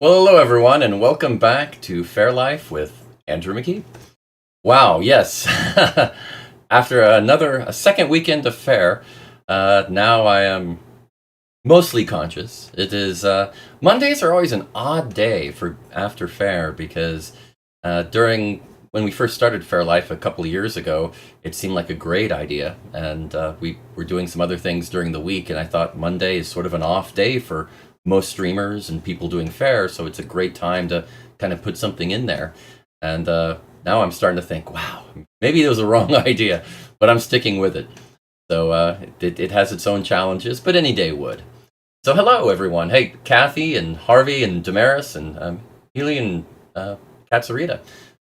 Well, hello everyone, and welcome back to Fair Life with Andrew McKee. Wow, yes. After a second weekend of Fair, now I am mostly conscious. It is Mondays are always an odd day for after Fair because during when we first started Fair Life a couple of years ago, it seemed like a great idea, and we were doing some other things during the week, and I thought Monday is sort of an off day for most streamers and people doing Fair, so it's a great time to kind of put something in there. And now I'm starting to think, wow, maybe it was a wrong idea, but I'm sticking with it. So it has its own challenges, but any day would. So hello everyone. Hey, Kathy and Harvey and Damaris and Healy and Katsurita.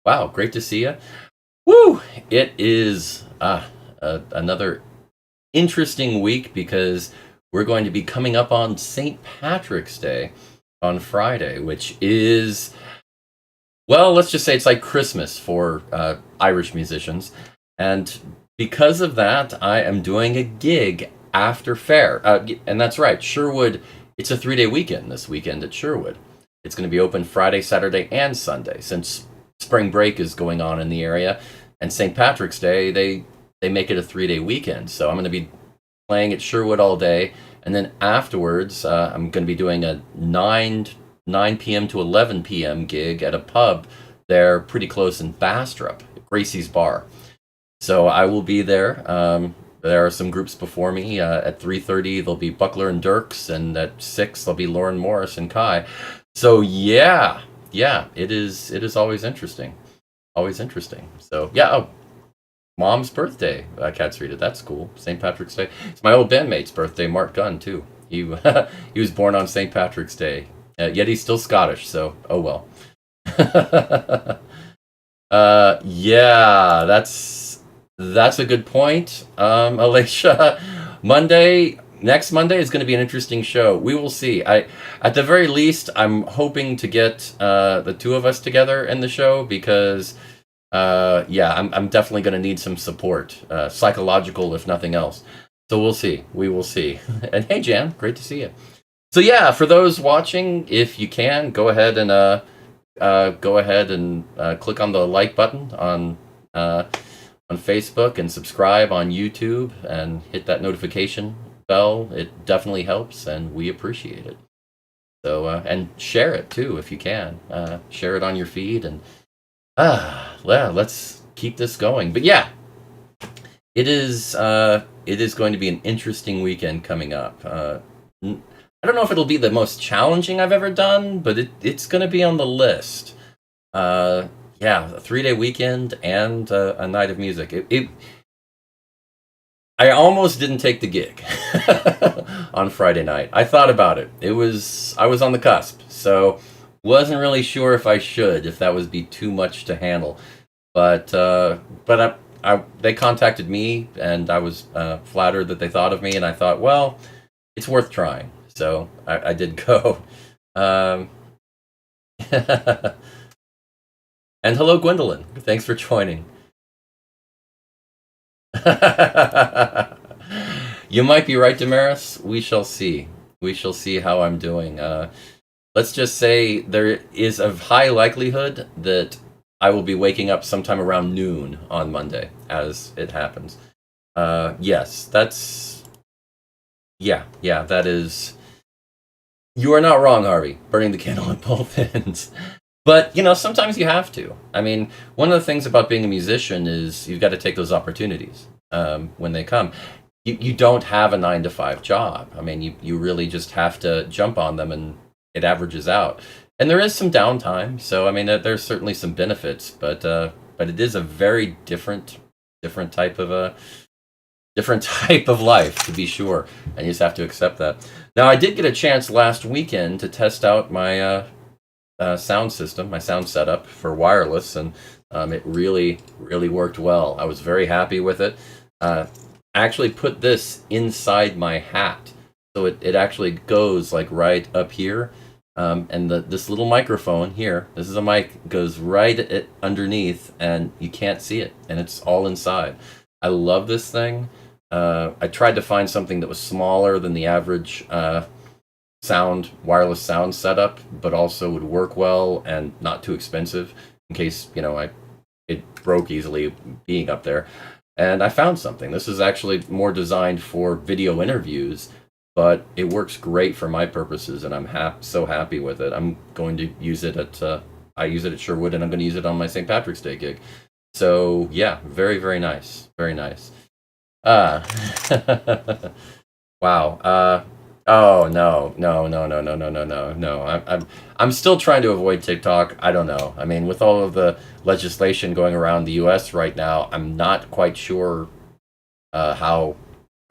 Wow, great to see you. Woo! It is another interesting week because we're going to be coming up on St. Patrick's Day on Friday, which is, well, let's just say it's like Christmas for Irish musicians. And because of that, I am doing a gig after Fair. And that's right, Sherwood, it's a 3-day weekend this weekend at Sherwood. It's going to be open Friday, Saturday, and Sunday since spring break is going on in the area. And St. Patrick's Day, they make it a 3-day weekend. So I'm going to be playing at Sherwood all day. And then afterwards, I'm going to be doing a 9 p.m. to 11 p.m. gig at a pub there pretty close in Bastrop, Gracie's Bar. So I will be there. There are some groups before me. At 3:30, there'll be Buckler and Dirks, and at 6, there'll be Lauren Morris and Kai. So yeah, it is always interesting. Always interesting. So yeah, oh, Mom's birthday, Katsurita. That's cool. St. Patrick's Day. It's my old bandmate's birthday, Mark Gunn, too. He he was born on St. Patrick's Day. Yet he's still Scottish, so oh well. Yeah, that's a good point, Alicia. Next Monday is going to be an interesting show. We will see. At the very least, I'm hoping to get the two of us together in the show because, yeah, I'm definitely going to need some support, psychological if nothing else. So we'll see. We will see. And hey, Jan, great to see you. So yeah, for those watching, if you can, go ahead and click on the like button on Facebook and subscribe on YouTube and hit that notification bell. It definitely helps, and we appreciate it. So and share it too if you can. Share it on your feed, and well, let's keep this going. But yeah, it is going to be an interesting weekend coming up. I don't know if it'll be the most challenging I've ever done, but it's going to be on the list. Yeah, a 3-day weekend and a night of music. I almost didn't take the gig on Friday night. I thought about it. I was on the cusp, so wasn't really sure if I should, if that would be too much to handle. But they contacted me, and I was flattered that they thought of me, and I thought, well, it's worth trying. So I did go. And hello, Gwendolyn. Thanks for joining. You might be right, Damaris. We shall see. We shall see how I'm doing. Let's just say there is a high likelihood that I will be waking up sometime around noon on Monday, as it happens. Yes, that's... Yeah, that is... You are not wrong, Harvey. Burning the candle at both ends. But, sometimes you have to. I mean, one of the things about being a musician is you've got to take those opportunities when they come. You don't have a 9-to-5 job. I mean, you really just have to jump on them, and it averages out. And there is some downtime, so, I mean, there's certainly some benefits, but it is a very different type of life, to be sure, and you just have to accept that. Now, I did get a chance last weekend to test out my sound system, my sound setup for wireless, and it really worked well. I was very happy with it. I actually put this inside my hat, so it actually goes like right up here, and this little microphone here, this is a mic, goes right underneath, and you can't see it, and it's all inside. I love this thing. I tried to find something that was smaller than the average wireless sound setup, but also would work well and not too expensive in case, it broke easily being up there. And I found something. This is actually more designed for video interviews, but it works great for my purposes, and I'm so happy with it. I'm going to use it I use it at Sherwood, and I'm going to use it on my St. Patrick's Day gig. So yeah, very, very nice. Very nice. Uh, wow. Oh no, no, no, no, no, no, no, no, no. I'm still trying to avoid TikTok. I don't know. I mean, with all of the legislation going around the U.S. right now, I'm not quite sure how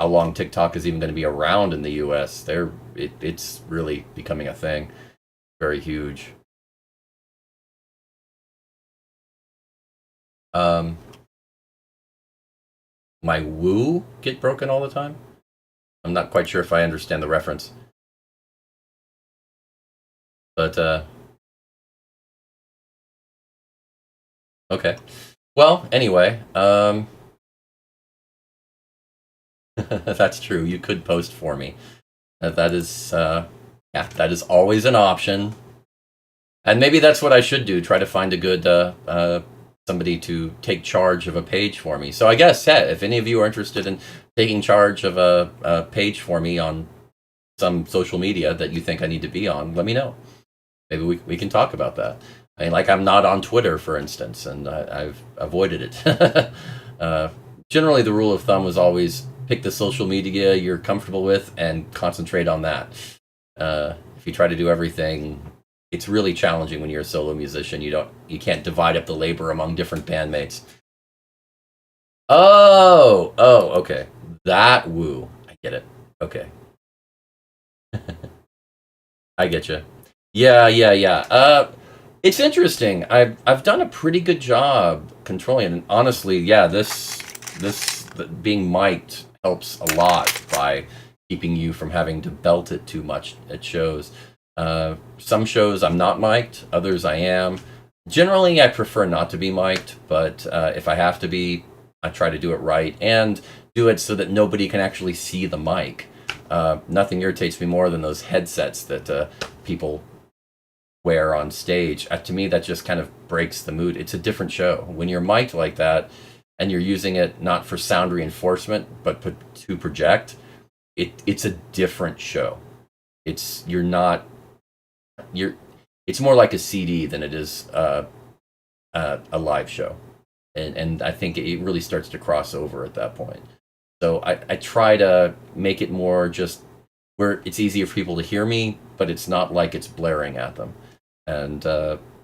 long TikTok is even going to be around in the U.S. It's really becoming a thing, very huge. Um, my woo get broken all the time. I'm not quite sure if I understand the reference, but okay. Well, anyway, that's true. You could post for me. That is, yeah, that is always an option. And maybe that's what I should do. Try to find a good somebody to take charge of a page for me. So I guess, yeah, if any of you are interested in taking charge of a page for me on some social media that you think I need to be on, let me know. Maybe we can talk about that. I mean, like I'm not on Twitter, for instance, and I've avoided it. Generally, the rule of thumb was always pick the social media you're comfortable with and concentrate on that. If you try to do everything, it's really challenging when you're a solo musician. You can't divide up the labor among different bandmates. Oh, okay. That woo. I get it. Okay. I get you. Yeah, yeah, yeah. It's interesting. I've done a pretty good job controlling it, and honestly, yeah, being mic'd helps a lot by keeping you from having to belt it too much at shows. Some shows I'm not mic'd, others I am. Generally, I prefer not to be mic'd, but if I have to be, I try to do it right and do it so that nobody can actually see the mic. Nothing irritates me more than those headsets that people wear on stage. To me, that just kind of breaks the mood. It's a different show. When you're mic'd like that and you're using it not for sound reinforcement, but to project, it's a different show. It's more like a CD than it is a live show. And I think it really starts to cross over at that point. So I try to make it more just where it's easier for people to hear me, but it's not like it's blaring at them. And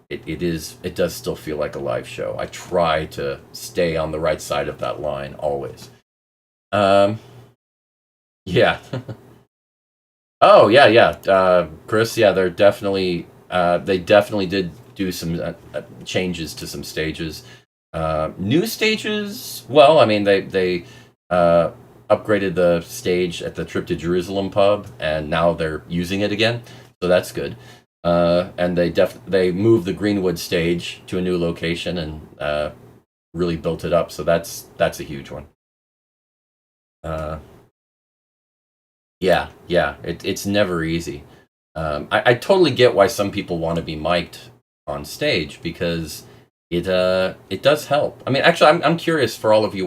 it does still feel like a live show. I try to stay on the right side of that line always. Yeah. Oh yeah, yeah. Chris, yeah, they definitely did do some changes to some stages. New stages, well, I mean, they upgraded the stage at the Trip to Jerusalem pub, and now they're using it again, so that's good. And they moved the Greenwood stage to a new location and really built it up, so that's a huge one. Yeah, yeah, it's never easy. I totally get why some people want to be mic'd on stage because it does help. I mean, actually, I'm curious for all of you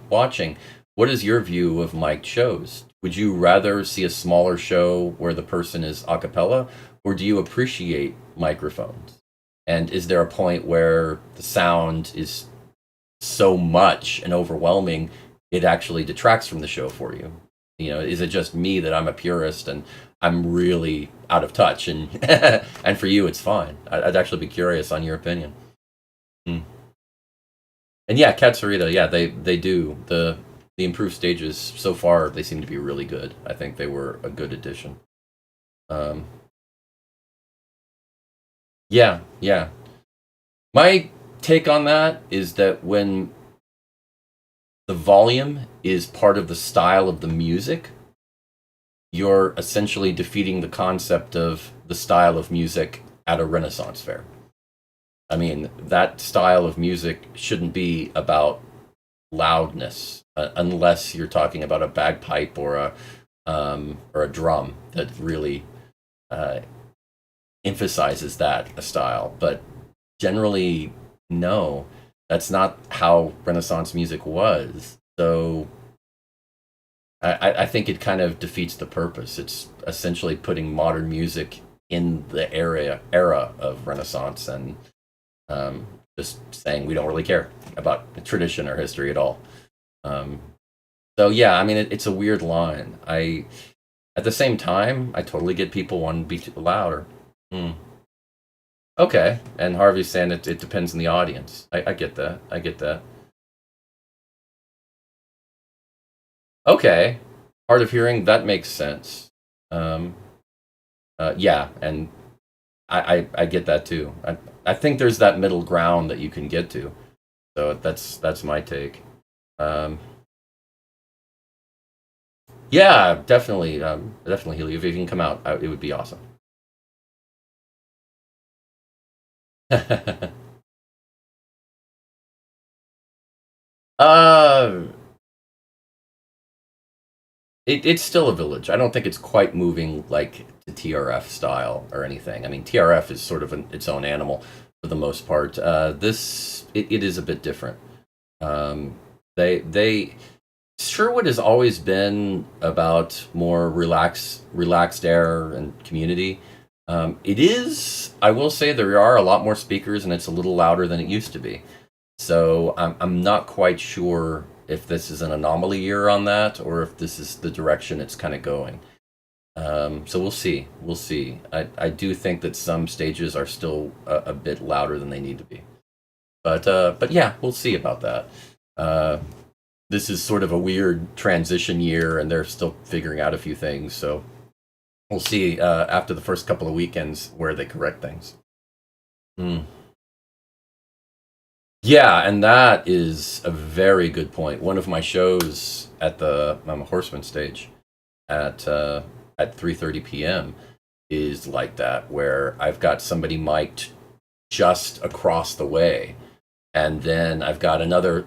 watching. What is your view of mic'd shows? Would you rather see a smaller show where the person is a cappella, or do you appreciate microphones? And is there a point where the sound is so much and overwhelming it actually detracts from the show for you? Is it just me that I'm a purist and I'm really out of touch, and and for you it's fine? I'd actually be curious on your opinion. Hmm. And yeah, Katsurita, yeah, they do the improved stages so far. They seem to be really good. I think they were a good addition. Um, yeah, yeah. My take on that is that when the volume is part of the style of the music, you're essentially defeating the concept of the style of music at a Renaissance fair. I mean, that style of music shouldn't be about loudness, unless you're talking about a bagpipe or a drum that really uh, emphasizes that a style, but generally, no, that's not how Renaissance music was. So I think it kind of defeats the purpose. It's essentially putting modern music in the era of Renaissance and um, just saying we don't really care about tradition or history at all. Um, so yeah, I mean it's a weird line. I At the same time I totally get people wanting to be too louder. Hmm. Okay, and Harvey's saying it depends on the audience. I get that. I get that. Okay, hard of hearing, that makes sense. Um, yeah, and I get that too. I think there's that middle ground that you can get to. So that's my take. Um, yeah, definitely, definitely, Healy. If you can come out, it would be awesome. uh, it's still a village. I don't think it's quite moving like to TRF style or anything. I mean, TRF is sort of its own animal for the most part. It is a bit different. Um, they Sherwood has always been about more relaxed air and community. It is, I will say, there are a lot more speakers and it's a little louder than it used to be. So I'm not quite sure if this is an anomaly year on that or if this is the direction it's kind of going. So we'll see. We'll see. I do think that some stages are still a bit louder than they need to be. But yeah, we'll see about that. Uh, this is sort of a weird transition year, and they're still figuring out a few things. So we'll see after the first couple of weekends where they correct things. Mm. Yeah, and that is a very good point. One of my shows at the Horseman stage at 3:30 p.m. is like that, where I've got somebody mic'd just across the way, and then I've got another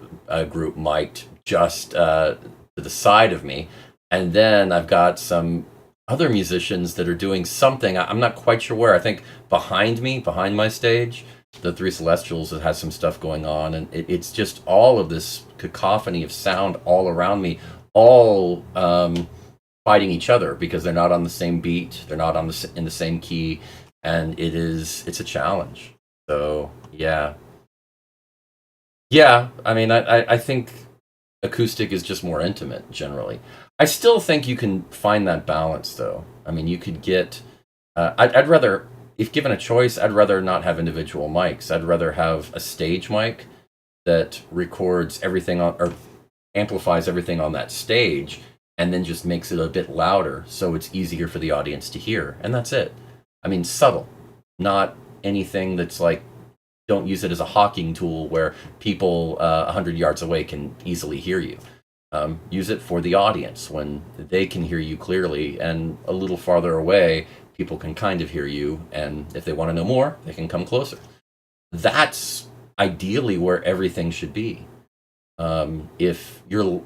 group mic'd just to the side of me, and then I've got some other musicians that are doing something. I'm not quite sure where. I think behind me, behind my stage, the Three Celestials has some stuff going on, and it's just all of this cacophony of sound all around me, all fighting each other because they're not on the same beat, they're not in the same key, and it's a challenge. So yeah, yeah. I mean, I think acoustic is just more intimate generally. I still think you can find that balance though. I mean, you could get. I'd rather, if given a choice, I'd rather not have individual mics. I'd rather have a stage mic that records everything on or amplifies everything on that stage and then just makes it a bit louder so it's easier for the audience to hear. And that's it. I mean, subtle, not anything that's like, don't use it as a hawking tool where people 100 yards away can easily hear you. Use it for the audience when they can hear you clearly, and a little farther away, people can kind of hear you. And if they want to know more, they can come closer. That's ideally where everything should be. If you're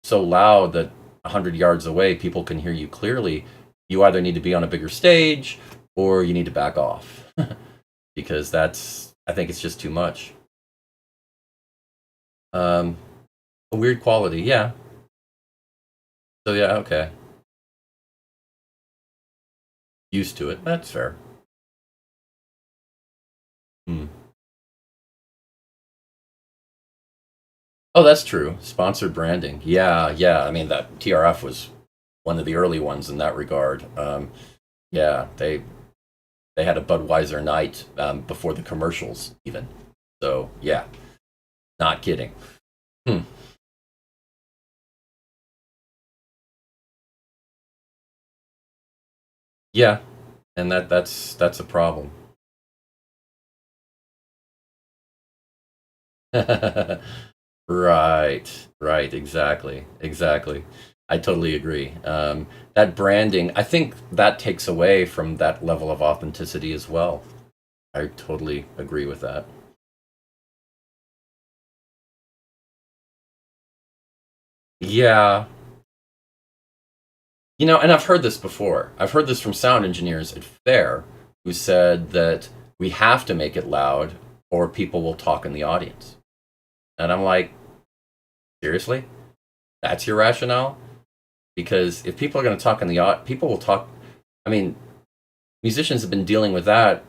so loud that 100 yards away people can hear you clearly, you either need to be on a bigger stage or you need to back off because I think it's just too much. Um, a weird quality, yeah. So yeah, okay. Used to it. That's fair. Hmm. Oh, that's true. Sponsored branding. Yeah, yeah. I mean, that TRF was one of the early ones in that regard. Yeah, they had a Budweiser night before the commercials, even. So yeah, not kidding. Hmm. Yeah, and that's a problem. Right, right, exactly, exactly. I totally agree. That branding, I think that takes away from that level of authenticity as well. I totally agree with that. Yeah, And I've heard this before. I've heard this from sound engineers at Faire who said that we have to make it loud or people will talk in the audience. And I'm like, seriously? That's your rationale? Because if people are going to talk in the audience, people will talk. I mean, musicians have been dealing with that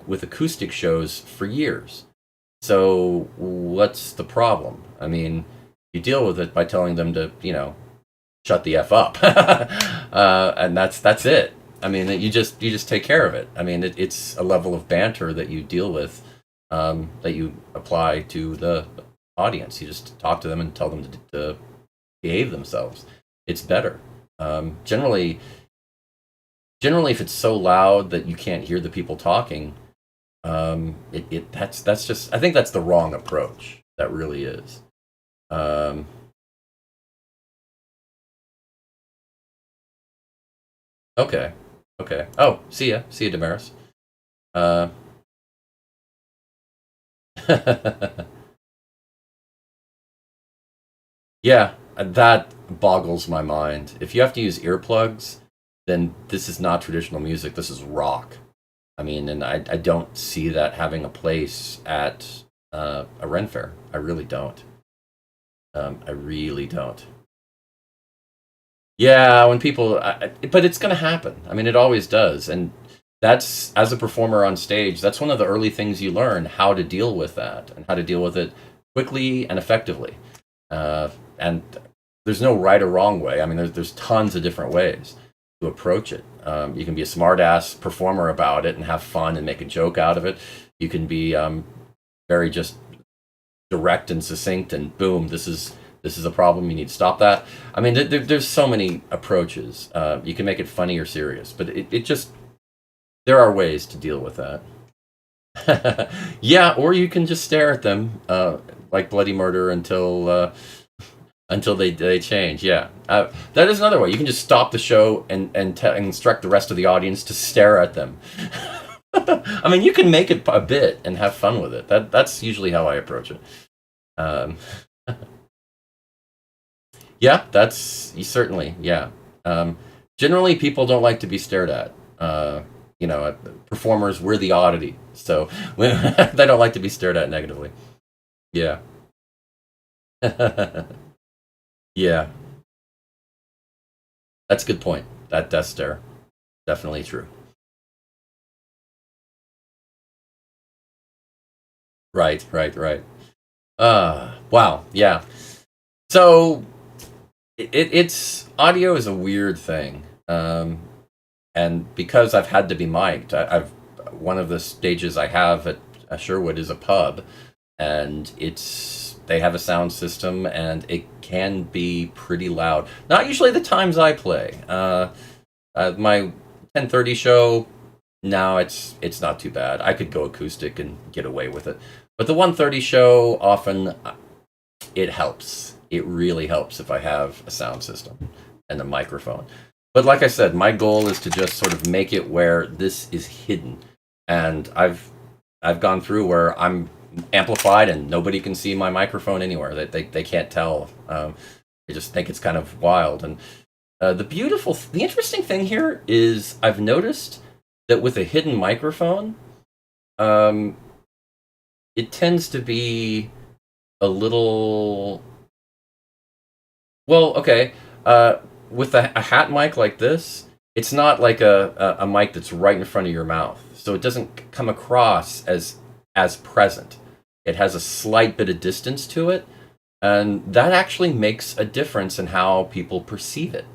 with acoustic shows for years. So what's the problem? I mean, you deal with it by telling them to, shut the F up. And that's it. I mean, you just take care of it. I mean, it's a level of banter that you deal with, that you apply to the audience. You just talk to them and tell them to behave themselves. It's better. Generally, if it's so loud that you can't hear the people talking, that's just, I think that's the wrong approach. That really is. Okay. Oh, see ya, Damaris. Uh, yeah, that boggles my mind. If you have to use earplugs, then this is not traditional music. This is rock. I mean, and I don't see that having a place at a Ren Fair. I really don't. I really don't. Yeah, when people, but it's going to happen. I mean, it always does. And that's, as a performer on stage, that's one of the early things you learn, how to deal with that and how to deal with it quickly and effectively. And there's no right or wrong way. I mean, there's tons of different ways to approach it. You can be a smart ass performer about it and have fun and make a joke out of it. You can be very just direct and succinct and boom, this is a problem, you need to stop that. I mean, there's so many approaches. You can make it funny or serious, but it just, there are ways to deal with that. Yeah, or you can just stare at them like bloody murder until they change. Yeah, that is another way. You can just stop the show and instruct the rest of the audience to stare at them. I mean, you can make it a bit and have fun with it. That's usually how I approach it. Um, yeah, that's certainly, yeah. Generally, people don't like to be stared at. Performers, we're the oddity, so they don't like to be stared at negatively. Yeah. Yeah, that's a good point. That death stare, definitely true. Right. Wow, yeah. So it's audio is a weird thing, and because I've had to be mic'd, I've one of the stages I have at Sherwood is a pub, and they have a sound system, and it can be pretty loud. Not usually the times I play. My 10:30 show, no, it's not too bad. I could go acoustic and get away with it. But the 1:30 show, often it helps. It really helps if I have a sound system and a microphone. But like I said, my goal is to just sort of make it where this is hidden. And I've gone through where I'm amplified and nobody can see my microphone anywhere. They can't tell. They just think it's kind of wild. And the interesting thing here is I've noticed that with a hidden microphone, it tends to be a little, well, okay. With a hat mic like this, it's not like a mic that's right in front of your mouth, so it doesn't come across as present. It has a slight bit of distance to it, and that actually makes a difference in how people perceive it.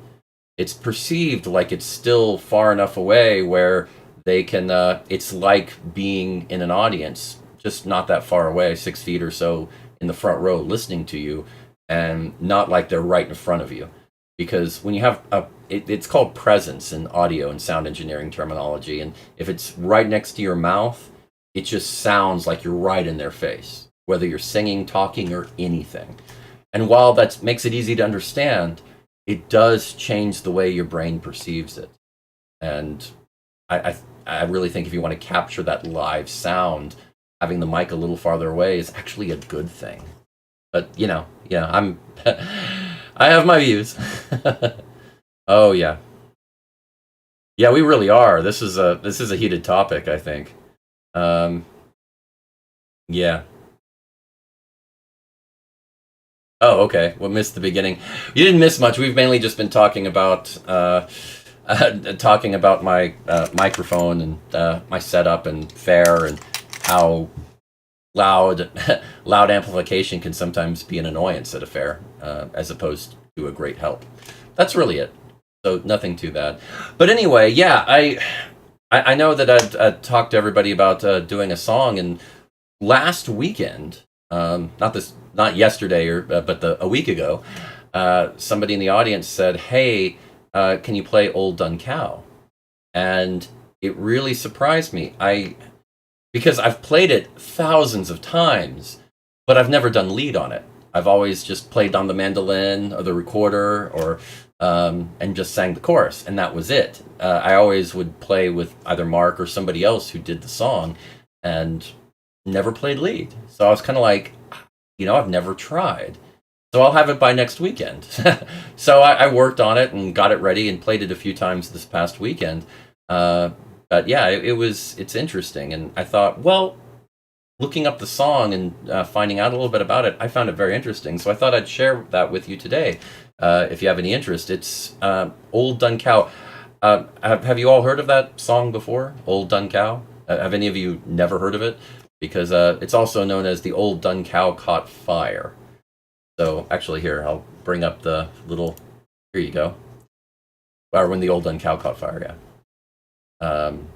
It's perceived like it's still far enough away where they can, it's like being in an audience, just not that far away, 6 feet or so in the front row listening to you, and not like they're right in front of you. Because when you have it's called presence in audio and sound engineering terminology, and if it's right next to your mouth, it just sounds like you're right in their face, whether you're singing, talking, or anything. And while that makes it easy to understand, it does change the way your brain perceives it. And I really think if you want to capture that live sound, having the mic a little farther away is actually a good thing. But I'm I have my views. Oh yeah, Yeah, we really are. This is a heated topic, I think. Um, yeah. Oh, okay. Well, missed the beginning. You didn't miss much. We've mainly just been talking about talking about my microphone and my setup and Faire and how loud loud amplification can sometimes be an annoyance at a fair, as opposed to a great help. That's really it. So nothing too bad. But anyway, yeah, I know that I talked to everybody about doing a song, and last weekend, not yesterday or but a week ago, somebody in the audience said, "Hey, can you play Old Dun Cow?" And it really surprised me. Because I've played it thousands of times, but I've never done lead on it. I've always just played on the mandolin or the recorder, or and just sang the chorus, and that was it. I always would play with either Mark or somebody else who did the song, and never played lead. So I was kind of like, I've never tried. So I'll have it by next weekend. So I worked on it and got it ready and played it a few times this past weekend. But yeah, it's interesting, and I thought, well, looking up the song and finding out a little bit about it, I found it very interesting. So I thought I'd share that with you today, if you have any interest. It's Old Dun Cow. Have you all heard of that song before, Old Dun Cow? Have any of you never heard of it? Because it's also known as The Old Dun Cow Caught Fire. So actually, here, I'll bring up the little. Here you go. Or when the Old Dun Cow Caught Fire, yeah. And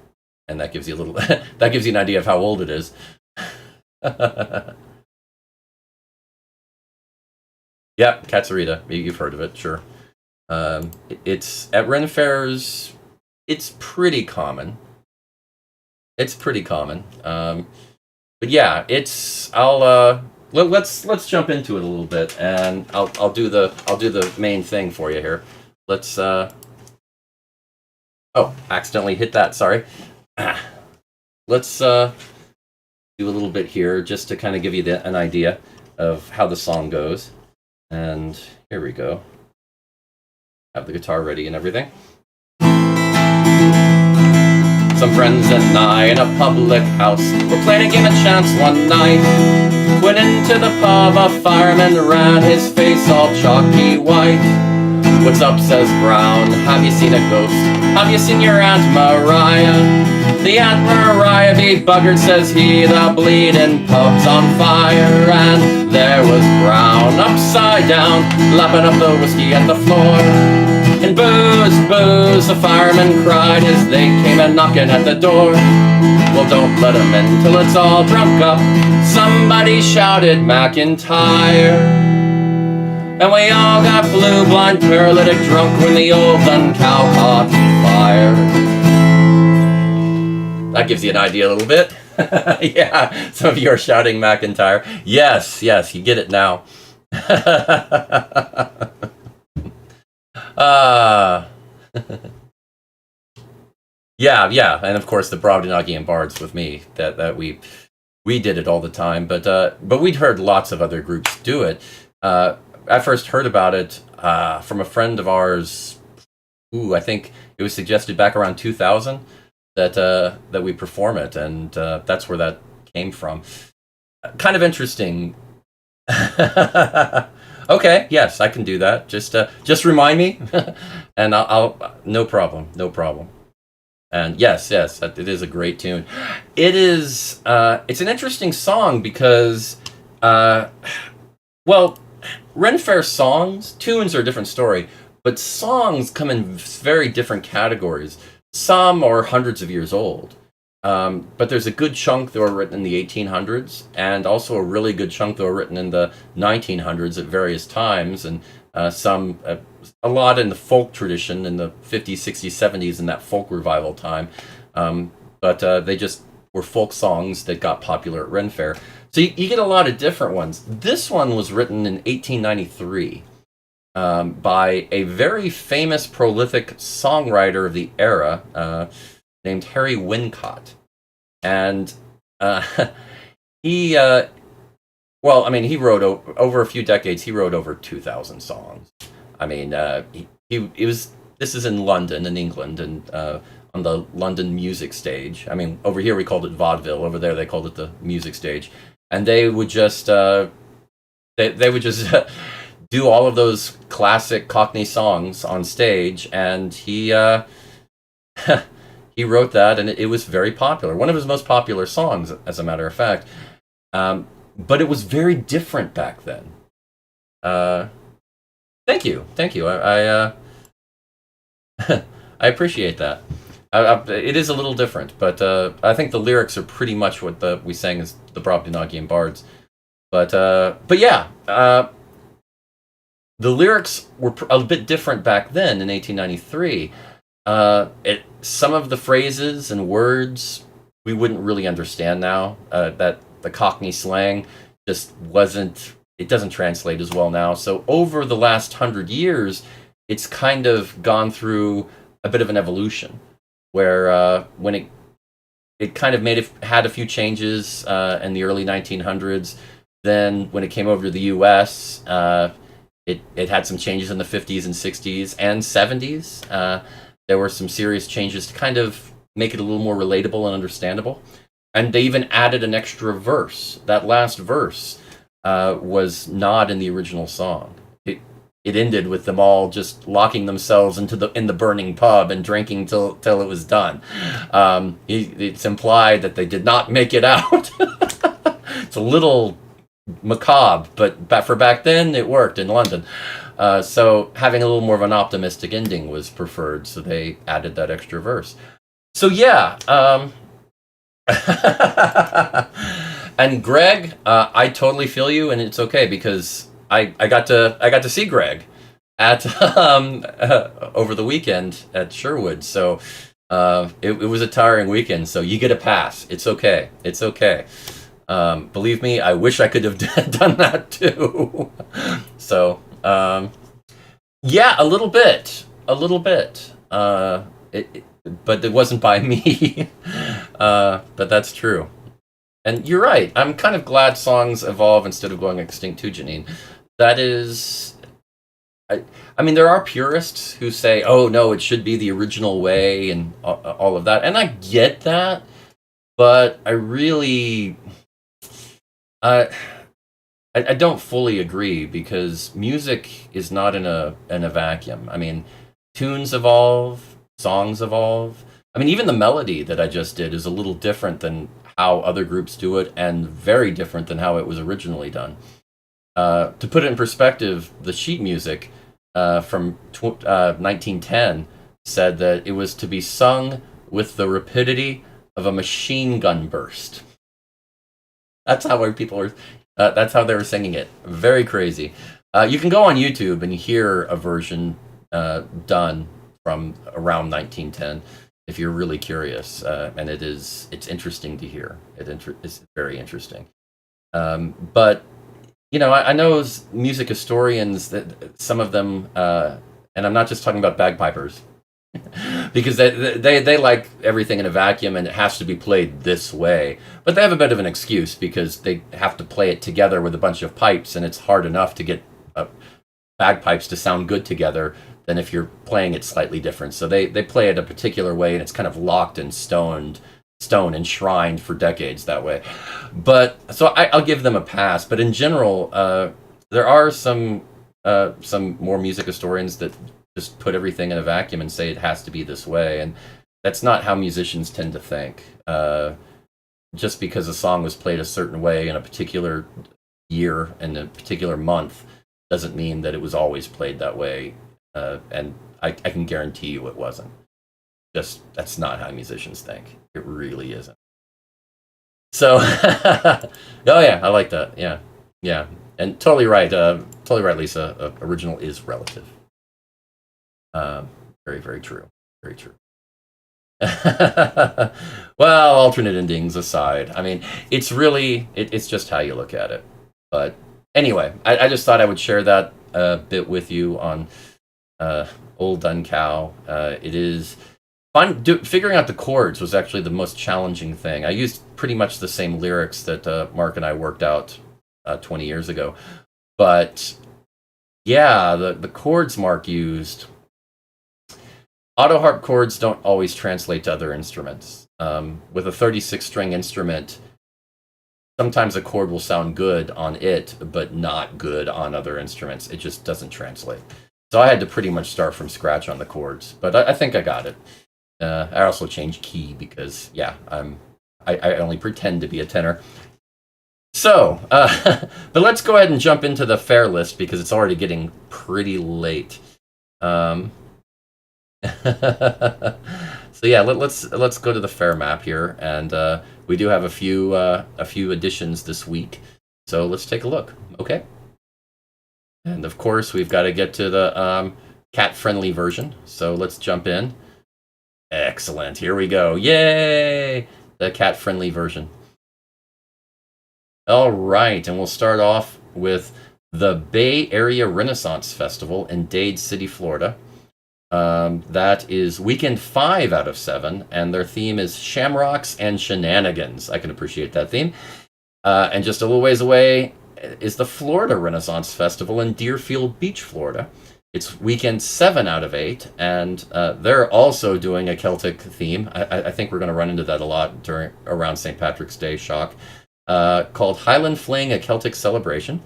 that gives you a little. That gives you an idea of how old it is. Yeah, Katsurita. You've heard of it, sure. It's at Ren fairs. It's pretty common. It's pretty common. But yeah, let's jump into it a little bit, and I'll do the main thing for you here. Let's. Oh, accidentally hit that. Sorry. Let's do a little bit here just to kind of give you an idea of how the song goes. And here we go. Have the guitar ready and everything. Some friends and I in a public house were playing a game of chance one night. Went into the pub, a fireman ran, his face all chalky white. "What's up?" says Brown. "Have you seen a ghost? Have you seen your Aunt Mariah?" "The Aunt Mariah be buggered," says he, "the bleeding pub's on fire." And there was Brown, upside down, lapping up the whiskey at the floor. "And booze, booze," the fireman cried as they came a knocking at the door. "Well, don't let 'em in till it's all drunk up," somebody shouted McIntyre. And we all got blue, blind, paralytic, drunk when the Old Dun Cow caught fire. That gives you an idea a little bit. Yeah, some of you are shouting McIntyre. Yes, you get it now. Yeah, and of course the Brobdingnagian Bards with me. That we did it all the time, but we'd heard lots of other groups do it. I first heard about it from a friend of ours. I think it was suggested back around 2000 that we perform it, and that's where that came from. Kind of interesting. Okay, yes, I can do that. Just remind me, and I'll no problem. And yes, it is a great tune. It is. It's an interesting song because, well, Ren Faire songs, tunes are a different story, but songs come in very different categories. Some are hundreds of years old, but there's a good chunk that were written in the 1800s, and also a really good chunk that were written in the 1900s at various times, and a lot in the folk tradition in the 50s, 60s, 70s in that folk revival time. But they just were folk songs that got popular at Ren Faire. So you get a lot of different ones. This one was written in 1893 by a very famous, prolific songwriter of the era named Harry Wincott. And he, well, I mean, he wrote over a few decades, he wrote over 2,000 songs. I mean, this this is in London, in England, and on the London music stage. I mean, over here we called it vaudeville. Over there they called it the music stage, and they would just they would just do all of those classic Cockney songs on stage, and he he wrote that, and it was very popular. One of his most popular songs, as a matter of fact. But it was very different back then. Uh, thank you. I appreciate that. It is a little different, but I think the lyrics are pretty much what we sang as the Brobdingnagian Bards. But yeah, the lyrics were a bit different back then in 1893. Some of the phrases and words we wouldn't really understand now. That the Cockney slang just wasn't. It doesn't translate as well now. So over the last 100 years, it's kind of gone through a bit of an evolution, where when it kind of had a few changes in the early 1900s. Then when it came over to the U.S., it had some changes in the 50s and 60s and 70s. There were some serious changes to kind of make it a little more relatable and understandable. And they even added an extra verse. That last verse was not in the original song. It ended with them all just locking themselves in the burning pub and drinking till it was done. It's implied that they did not make it out. It's a little macabre, but for back then it worked in London. So having a little more of an optimistic ending was preferred, so they added that extra verse. So yeah, and Greg, I totally feel you, and it's okay because I got to see Greg at over the weekend at Sherwood. So it was a tiring weekend. So you get a pass. It's okay. It's okay. Believe me, I wish I could have done that too. So yeah, a little bit. But it wasn't by me. But that's true. And you're right. I'm kind of glad songs evolve instead of going extinct too, Janine. That is... I mean, there are purists who say, oh, no, it should be the original way and all of that. And I get that. But I really... I don't fully agree, because music is not in a vacuum. I mean, tunes evolve, songs evolve. I mean, even the melody that I just did is a little different than how other groups do it, and very different than how it was originally done. To put it in perspective, the sheet music from 1910 said that it was to be sung with the rapidity of a machine gun burst. That's how people were. That's how they were singing it. Very crazy. You can go on YouTube and hear a version done from around 1910 if you're really curious, and it's interesting to hear. It's very interesting. But you know, I know music historians that some of them, and I'm not just talking about bagpipers, because they like everything in a vacuum and it has to be played this way. But they have a bit of an excuse because they have to play it together with a bunch of pipes, and it's hard enough to get bagpipes to sound good together than if you're playing it slightly different. So they play it a particular way, and it's kind of locked in stone enshrined for decades that way. But so I'll give them a pass. But in general, there are some more music historians that just put everything in a vacuum and say it has to be this way, and that's not how musicians tend to think. Just because a song was played a certain way in a particular year and a particular month doesn't mean that it was always played that way. And I can guarantee you it wasn't. That's not how musicians think. It really isn't. So, oh yeah, I like that. Yeah, and totally right, Lisa. Original is relative. Very, very true. Very true. Well, alternate endings aside, I mean, it's really it's just how you look at it. But anyway, I just thought I would share that bit with you on Old Dun Cow. It is fun. Figuring out the chords was actually the most challenging thing. I used pretty much the same lyrics that Mark and I worked out 20 years ago. But yeah, the chords Mark used, auto harp chords don't always translate to other instruments. With a 36-string instrument, sometimes a chord will sound good on it, but not good on other instruments. It just doesn't translate. So I had to pretty much start from scratch on the chords, but I think I got it. I also changed key because, yeah, I only pretend to be a tenor. So, but let's go ahead and jump into the Faire list because it's already getting pretty late. So yeah, let's go to the Faire map here, and we do have a few additions this week. So let's take a look. Okay. And of course, we've got to get to the cat-friendly version. So let's jump in. Excellent. Here we go. Yay! The cat-friendly version. All right, and we'll start off with the Bay Area Renaissance Festival in Dade City, Florida. That is weekend 5 out of 7, and their theme is Shamrocks and Shenanigans. I can appreciate that theme. And just a little ways away is the Florida Renaissance Festival in Deerfield Beach, Florida. It's weekend 7 out of 8, and they're also doing a Celtic theme. I think we're going to run into that a lot around St. Patrick's Day, shock. Called Highland Fling, a Celtic celebration.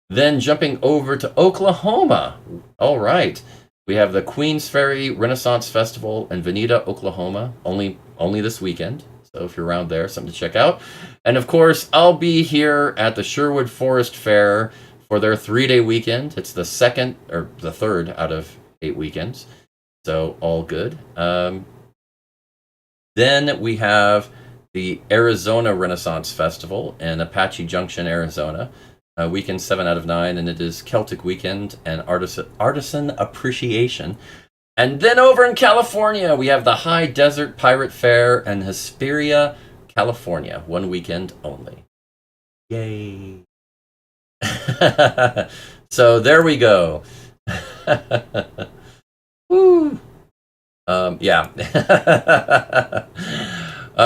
Then jumping over to Oklahoma. All right. We have the Queens Ferry Renaissance Festival in Veneta, Oklahoma, only this weekend. So if you're around there, something to check out. And of course, I'll be here at the Sherwood Forest Fair for their 3-day weekend. It's the second or the third out of 8 weekends. So all good. Then we have the Arizona Renaissance Festival in Apache Junction, Arizona. Weekend 7 out of 9, and it is Celtic Weekend and Artisan Appreciation. And then over in California, we have the High Desert Pirate Fair in Hesperia, California. 1 weekend only. Yay. So there we go. Woo. Yeah.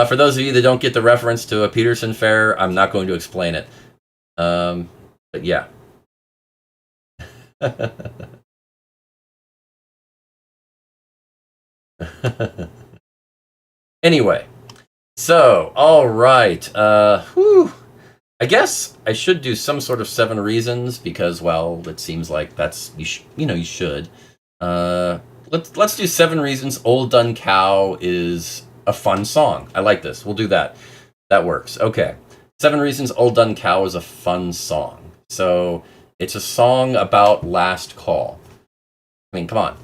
For those of you that don't get the reference to a Peterson Fair, I'm not going to explain it. But yeah. Anyway, so all right. Whew. I guess I should do some sort of 7 reasons because, well, it seems like that's you should. Let's do 7 reasons Old Dun Cow is a fun song. I like this. We'll do that. That works. Okay. 7 reasons Old Dun Cow is a fun song. So it's a song about last call. I mean, come on.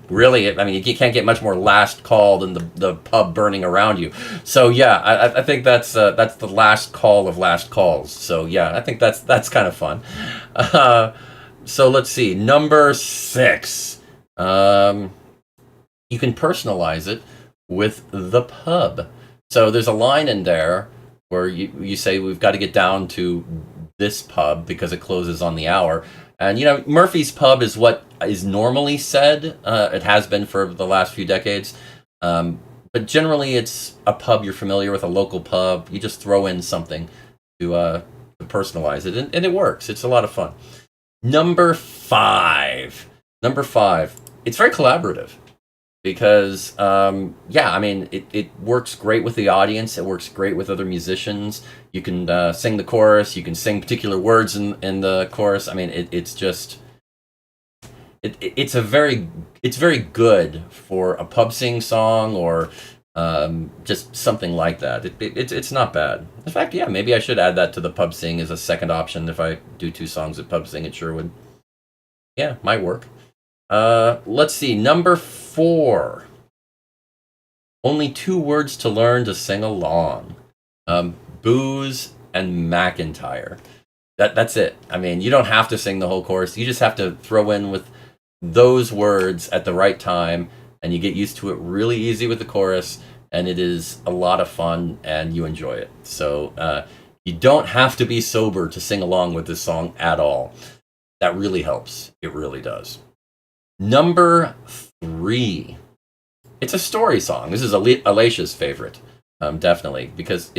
Really, you can't get much more last call than the pub burning around you. So yeah, I think that's the last call of last calls. So yeah, I think that's kind of fun. So let's see. Number 6. You can personalize it with the pub. So there's a line in there where you say we've got to get down to this pub because it closes on the hour. And, Murphy's Pub is what is normally said. It has been for the last few decades. But generally, it's a pub you're familiar with, a local pub. You just throw in something to personalize it, and it works. It's a lot of fun. Number 5. It's very collaborative. Because, it works great with the audience. It works great with other musicians. You can sing the chorus. You can sing particular words in the chorus. It's very good for a pub sing song or just something like that. It's not bad. In fact, yeah, maybe I should add that to the pub sing as a second option if I do 2 songs at pub sing at Sherwood. Yeah, might work. Let's see. Number 4. Only 2 words to learn to sing along. Booze and McIntyre. That's it. You don't have to sing the whole chorus. You just have to throw in with those words at the right time, and you get used to it really easy with the chorus, and it is a lot of fun, and you enjoy it. So you don't have to be sober to sing along with this song at all. That really helps. It really does. Number 3. It's a story song. This is Alicia's favorite, definitely, because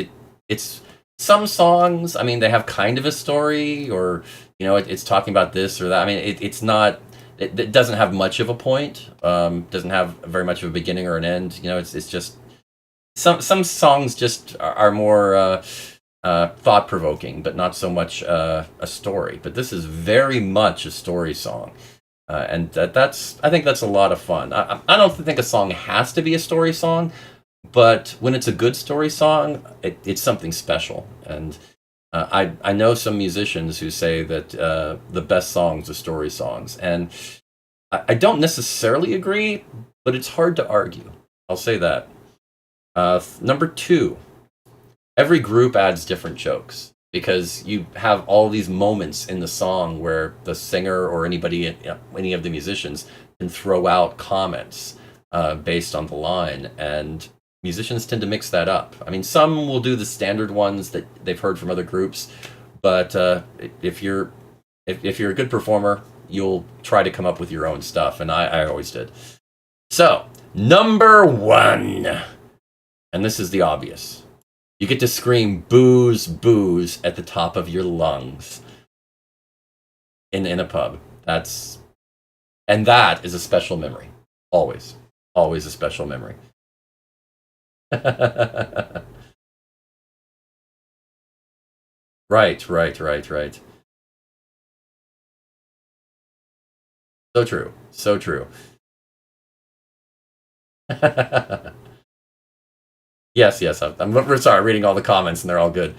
it's some songs. They have kind of a story, or it's talking about this or that. It's not it doesn't have much of a point. Doesn't have very much of a beginning or an end. You know, it's just some songs just are more thought provoking, but not so much a story. But this is very much a story song. And that's I think that's a lot of fun. I don't think a song has to be a story song, but when it's a good story song, it's something special. And I know some musicians who say that the best songs are story songs, and I don't necessarily agree, but it's hard to argue. I'll say that. Number two, every group adds different jokes because you have all these moments in the song where the singer or anybody, any of the musicians, can throw out comments based on the line, and musicians tend to mix that up. I mean, some will do the standard ones that they've heard from other groups, but if you're a good performer, you'll try to come up with your own stuff, and I always did. So, number one, and this is the obvious. You get to scream booze, booze at the top of your lungs in a pub. That is a special memory. Always. Always a special memory. Right. So true. So true. Yes. I'm sorry, reading all the comments and they're all good.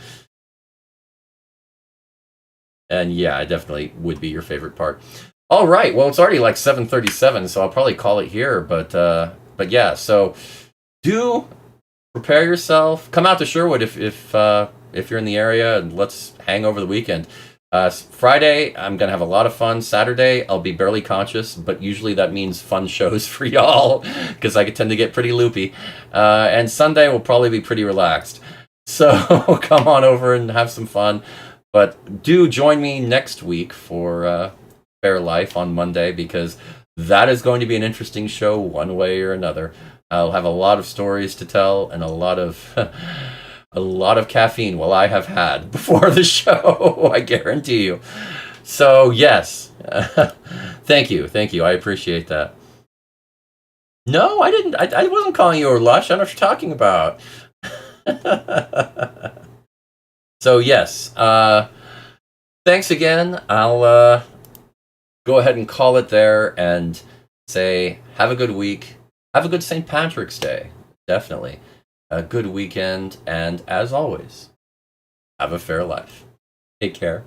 And yeah, I definitely would be your favorite part. All right. Well, it's already like 7:37, so I'll probably call it here. But yeah. So do prepare yourself. Come out to Sherwood if you're in the area, and let's hang over the weekend. Friday, I'm gonna have a lot of fun. Saturday, I'll be barely conscious, but usually that means fun shows for y'all because I tend to get pretty loopy. And Sunday will probably be pretty relaxed. So come on over and have some fun. But do join me next week for Fair Life on Monday, because that is going to be an interesting show one way or another. I'll have a lot of stories to tell and a lot of a lot of caffeine will I have had before the show, I guarantee you. So yes, thank you. I appreciate that. No, I didn't. I wasn't calling you a lush. I don't know what you're talking about. So yes, thanks again. I'll go ahead and call it there and say have a good week. Have a good St. Patrick's Day. Definitely. A good weekend. And as always, have a fair life. Take care.